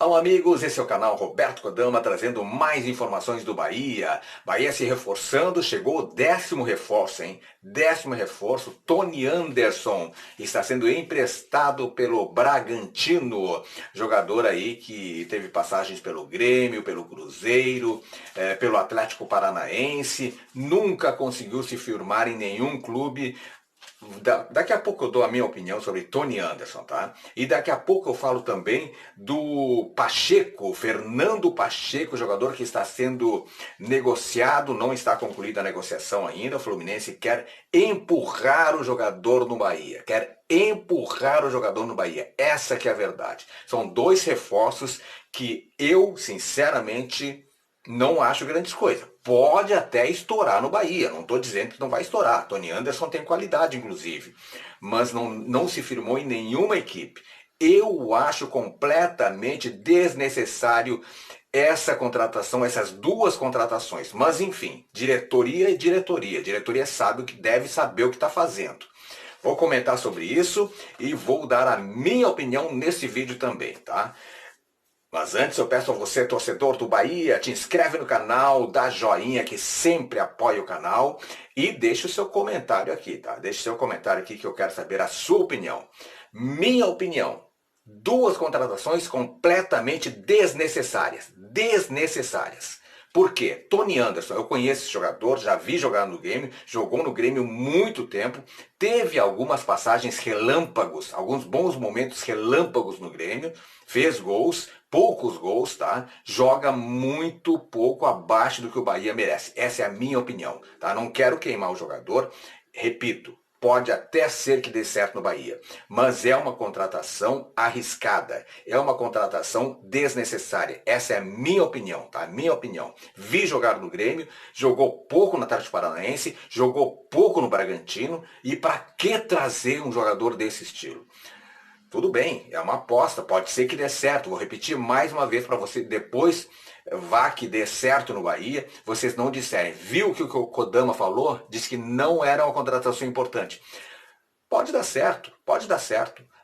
Alô amigos, esse é o canal Roberto Kodama trazendo mais informações do Bahia. Bahia se reforçando, chegou o 10º reforço, hein? 10º reforço, Tony Anderson está sendo emprestado pelo Bragantino. Jogador aí que teve passagens pelo Grêmio, pelo Cruzeiro, pelo Atlético Paranaense, nunca conseguiu se firmar em nenhum clube. Daqui a pouco eu dou a minha opinião sobre Tony Anderson, tá? E daqui a pouco eu falo também do Pacheco, Fernando Pacheco, jogador que está sendo negociado, não está concluída a negociação ainda. O Fluminense quer empurrar o jogador no Bahia, quer empurrar o jogador no Bahia. Essa que é a verdade. São dois reforços que eu, sinceramente, não acho grandes coisas. Pode até estourar no Bahia, não estou dizendo que não vai estourar. Tony Anderson tem qualidade, inclusive, mas não se firmou em nenhuma equipe. Eu acho completamente desnecessário essa contratação, essas duas contratações. Mas enfim, diretoria e diretoria. Diretoria sabe o que deve saber o que está fazendo. Vou comentar sobre isso e vou dar a minha opinião nesse vídeo também, tá? Mas antes eu peço a você, torcedor do Bahia, te inscreve no canal, dá joinha que sempre apoia o canal e deixa o seu comentário aqui, tá? Deixa o seu comentário aqui que eu quero saber a sua opinião. Minha opinião, duas contratações completamente desnecessárias. Desnecessárias. Por quê? Tony Anderson, eu conheço esse jogador, já vi jogar no Grêmio, jogou no Grêmio muito tempo, teve algumas passagens relâmpagos, alguns bons momentos relâmpagos no Grêmio, fez gols, poucos gols, tá? Joga muito pouco abaixo do que o Bahia merece. Essa é a minha opinião, tá? Não quero queimar o jogador, repito. Pode até ser que dê certo no Bahia, mas é uma contratação arriscada, é uma contratação desnecessária. Essa é a minha opinião, tá? Minha opinião. Vi jogar no Grêmio, jogou pouco na Atlético Paranaense, jogou pouco no Bragantino, e para que trazer um jogador desse estilo? Tudo bem, é uma aposta, pode ser que dê certo. Vou repetir mais uma vez para você, depois vá que dê certo no Bahia, vocês não disserem, viu o que o Kodama falou? Disse que não era uma contratação importante. Pode dar certo,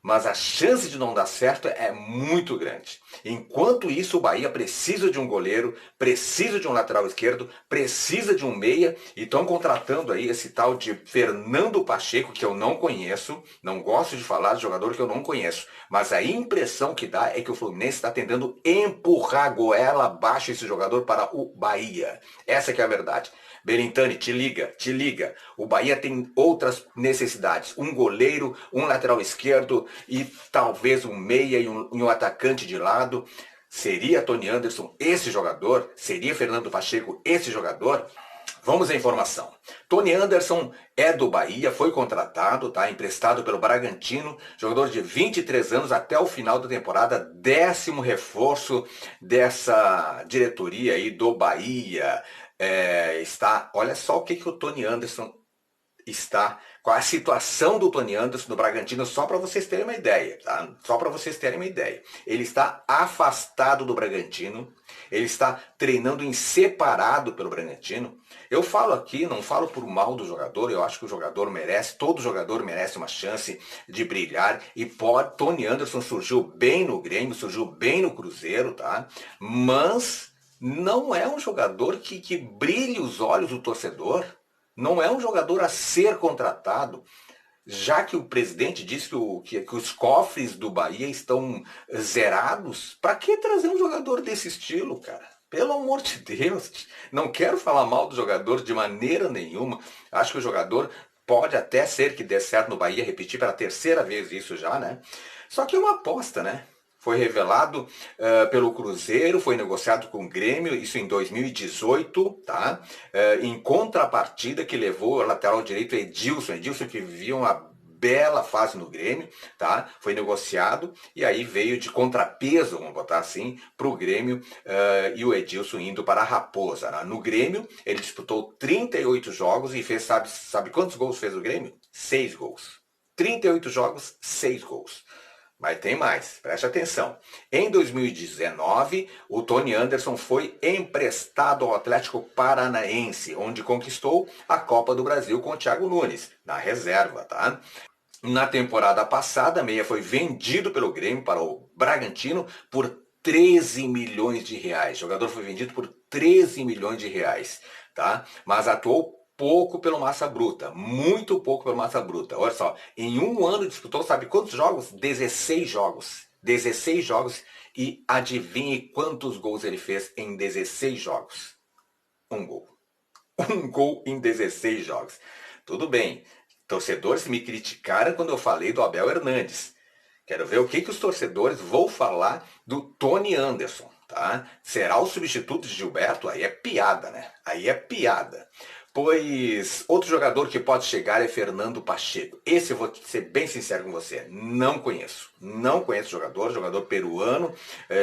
mas a chance de não dar certo é muito grande. Enquanto isso, o Bahia precisa de um goleiro, precisa de um lateral esquerdo, precisa de um meia, e estão contratando aí esse tal de Fernando Pacheco, que eu não conheço, não gosto de falar de jogador que eu não conheço, mas a impressão que dá é que o Fluminense está tentando empurrar a goela abaixo esse jogador para o Bahia. Essa que é a verdade. Belintani, te liga, te liga. O Bahia tem outras necessidades. Um goleiro, um lateral esquerdo e talvez um meia e um atacante de lado. Seria Tony Anderson esse jogador? Seria Fernando Pacheco esse jogador? Vamos à informação. Tony Anderson é do Bahia, foi contratado, tá? Emprestado pelo Bragantino, jogador de 23 anos até o final da temporada, 10º reforço dessa diretoria aí do Bahia. Olha só o que o Tony Anderson está, qual a situação do Tony Anderson no Bragantino, só para vocês terem uma ideia, tá? Só para vocês terem uma ideia. Ele está afastado do Bragantino, ele está treinando em separado pelo Bragantino. Eu falo aqui, não falo por mal do jogador, eu acho que o jogador merece, todo jogador merece uma chance de brilhar, e Tony Anderson surgiu bem no Grêmio, surgiu bem no Cruzeiro, tá? Mas não é um jogador que brilhe os olhos do torcedor. Não é um jogador a ser contratado, já que o presidente disse que os cofres do Bahia estão zerados. Para que trazer um jogador desse estilo, cara? Pelo amor de Deus, não quero falar mal do jogador de maneira nenhuma. Acho que o jogador pode até ser que dê certo no Bahia, repetir pela terceira vez isso já, né? Só que é uma aposta, né? Foi revelado pelo Cruzeiro, foi negociado com o Grêmio, isso em 2018, tá? Em contrapartida que levou o lateral direito Edilson que vivia uma bela fase no Grêmio, tá? Foi negociado e aí veio de contrapeso, vamos botar assim, para o Grêmio, e o Edilson indo para a Raposa, né? No Grêmio, ele disputou 38 jogos e fez, sabe quantos gols fez o Grêmio? 6 gols. 38 jogos, 6 gols. Mas tem mais, preste atenção. Em 2019, o Tony Anderson foi emprestado ao Atlético Paranaense, onde conquistou a Copa do Brasil com o Thiago Nunes, na reserva, tá? Na temporada passada, Meia foi vendido pelo Grêmio para o Bragantino por 13 milhões de reais. O jogador foi vendido por 13 milhões de reais, tá? Mas atuou pouco pelo Massa Bruta, muito pouco pelo Massa Bruta. Olha só, em um ano disputou, sabe quantos jogos? 16 jogos. 16 jogos e adivinhe quantos gols ele fez em 16 jogos? Um gol. Um gol em 16 jogos. Tudo bem, torcedores me criticaram quando eu falei do Abel Hernandes. Quero ver o que os torcedores vão falar do Tony Anderson, tá? Será o substituto de Gilberto? Aí é piada, né? Aí é piada. Pois outro jogador que pode chegar é Fernando Pacheco. Esse eu vou ser bem sincero com você, não conheço. Não conheço o jogador peruano,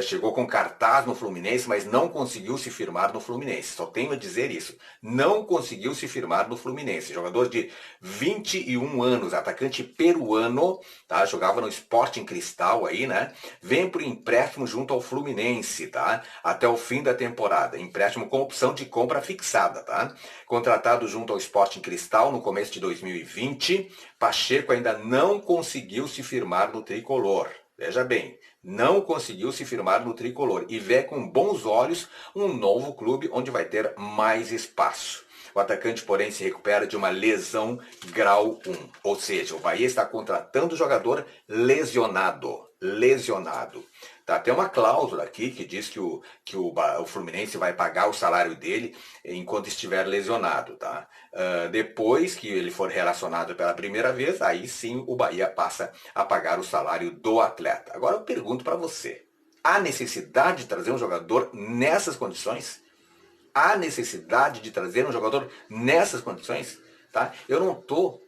chegou com cartaz no Fluminense, mas não conseguiu se firmar no Fluminense. Só tenho a dizer isso. Não conseguiu se firmar no Fluminense. Jogador de 21 anos, atacante peruano, tá? Jogava no Sporting Cristal aí, né? Vem por empréstimo junto ao Fluminense, tá? Até o fim da temporada. Empréstimo com opção de compra fixada, tá? Contratado junto ao Sporting Cristal no começo de 2020, Pacheco ainda não conseguiu se firmar no tricolor. Veja bem, não conseguiu se firmar no tricolor e vê com bons olhos um novo clube onde vai ter mais espaço. O atacante, porém, se recupera de uma lesão grau 1. Ou seja, o Bahia está contratando o jogador lesionado. Lesionado. Tá, tem uma cláusula aqui que diz que o Fluminense vai pagar o salário dele enquanto estiver lesionado. Tá? Depois que ele for relacionado pela primeira vez, aí sim o Bahia passa a pagar o salário do atleta. Agora eu pergunto para você, há necessidade de trazer um jogador nessas condições? Há necessidade de trazer um jogador nessas condições? Tá? Eu não estou,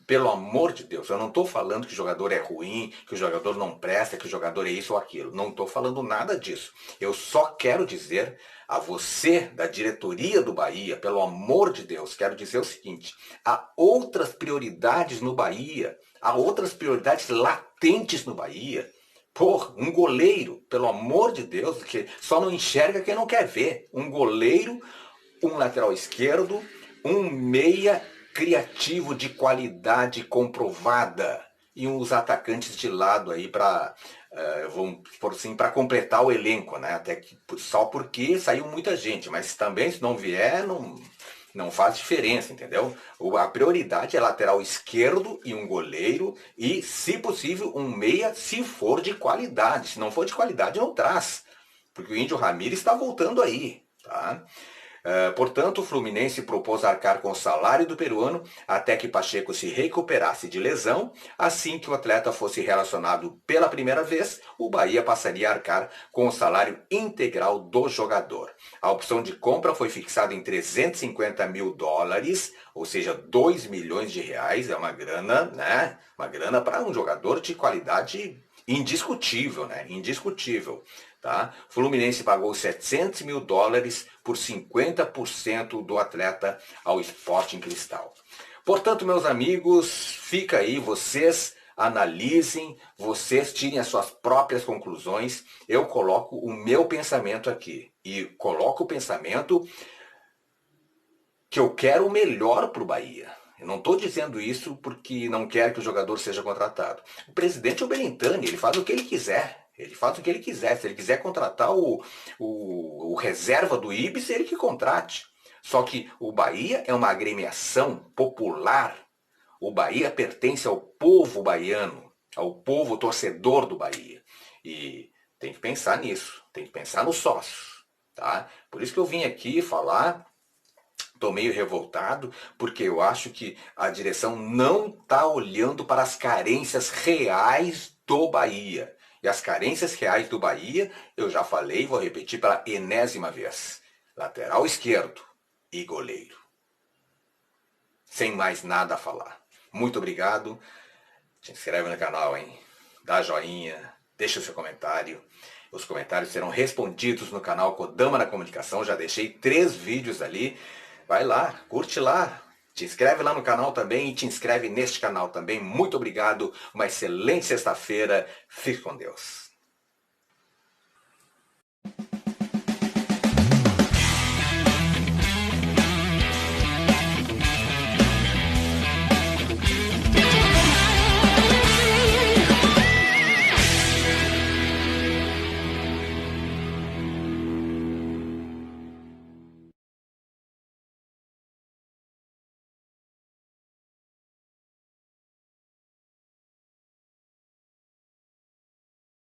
pelo amor de Deus, eu não estou falando que o jogador é ruim, que o jogador não presta, que o jogador é isso ou aquilo. Não estou falando nada disso. Eu só quero dizer a você, da diretoria do Bahia, pelo amor de Deus, quero dizer o seguinte: há outras prioridades no Bahia, há outras prioridades latentes no Bahia. Porra, um goleiro, pelo amor de Deus, que só não enxerga quem não quer ver. Um goleiro, um lateral esquerdo, um meia criativo de qualidade comprovada e uns atacantes de lado aí para vamos por assim, para completar o elenco, né? Até que só porque saiu muita gente, mas também se não vier não faz diferença, entendeu? A prioridade é lateral esquerdo e um goleiro e, se possível, um meia, se for de qualidade. Se não for de qualidade, não traz. Porque o Índio Ramírez está voltando aí, tá? Portanto, o Fluminense propôs arcar com o salário do peruano até que Pacheco se recuperasse de lesão. Assim que o atleta fosse relacionado pela primeira vez, o Bahia passaria a arcar com o salário integral do jogador. A opção de compra foi fixada em 350 mil dólares, ou seja, 2 milhões de reais. É uma grana, né? Uma grana para um jogador de qualidade indiscutível, né? Indiscutível. Tá? Fluminense pagou 700 mil dólares por 50% do atleta ao Sporting Cristal. Portanto, meus amigos, fica aí, vocês analisem, vocês tirem as suas próprias conclusões. Eu coloco o meu pensamento aqui e coloco o pensamento que eu quero o melhor para o Bahia. Eu não estou dizendo isso porque não quero que o jogador seja contratado. O presidente é o Belintani, ele faz o que ele quiser. Ele faz o que ele quiser. Se ele quiser contratar o reserva do Ibis, ele que contrate. Só que o Bahia é uma agremiação popular. O Bahia pertence ao povo baiano, ao povo torcedor do Bahia. E tem que pensar nisso, tem que pensar nos sócios. Tá? Por isso que eu vim aqui falar. Estou meio revoltado porque eu acho que a direção não está olhando para as carências reais do Bahia. E as carências reais do Bahia, eu já falei e vou repetir pela enésima vez. Lateral esquerdo e goleiro. Sem mais nada a falar. Muito obrigado. Se inscreve no canal, hein? Dá joinha, deixa o seu comentário. Os comentários serão respondidos no canal Kodama na Comunicação. Já deixei 3 vídeos ali. Vai lá, curte lá. Te inscreve lá no canal também e te inscreve neste canal também. Muito obrigado. Uma excelente sexta-feira. Fique com Deus.